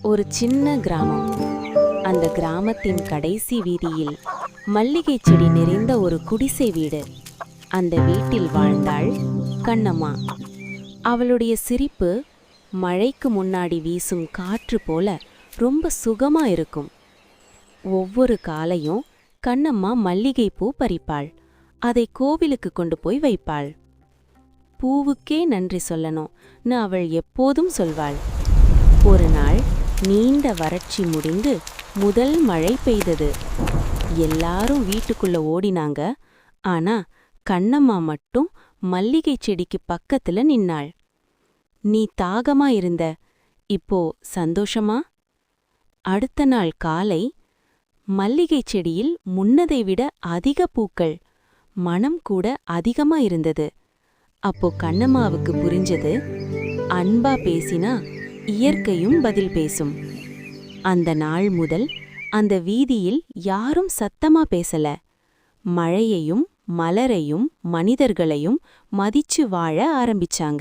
ஒரு சின்ன கிராமம். அந்த கிராமத்தின் கடைசி வீதியில் மல்லிகை செடி நிறைந்த ஒரு குடிசை வீடு. அந்த வீட்டில் வாழ்ந்தாள் கண்ணம்மா. அவளுடைய சிரிப்பு மழைக்கு முன்னாடி வீசும் காற்று போல ரொம்ப சுகமா இருக்கும். ஒவ்வொரு காலையும் கண்ணம்மா மல்லிகை பூ பறிப்பாள். அதை கோவிலுக்கு கொண்டு போய் வைப்பாள். பூவுக்கே நன்றி சொல்லணும்னு அவள் எப்போதும் சொல்வாள். ஒரு நாள் நீண்ட வறட்சி முடிந்து முதல் மழை பெய்தது. எல்லாரும் வீட்டுக்குள்ள ஓடினாங்க. ஆனா கண்ணம்மா மட்டும் மல்லிகை செடிக்கு பக்கத்துல நின்னாள். நீ தாகமா இருந்த, இப்போ சந்தோஷமா? அடுத்த நாள் காலை மல்லிகை செடியில் முன்னதை விட அதிக பூக்கள், மனம் கூட அதிகமா இருந்தது. அப்போ கண்ணம்மாவுக்கு புரிஞ்சது, அன்பா பேசினா இயற்கையும் பதில் பேசும். அந்த நாள் முதல் அந்த வீதியில் யாரும் சத்தமா பேசல. மழையையும் மலரையும் மனிதர்களையும் மதிச்சு வாழ ஆரம்பிச்சாங்க.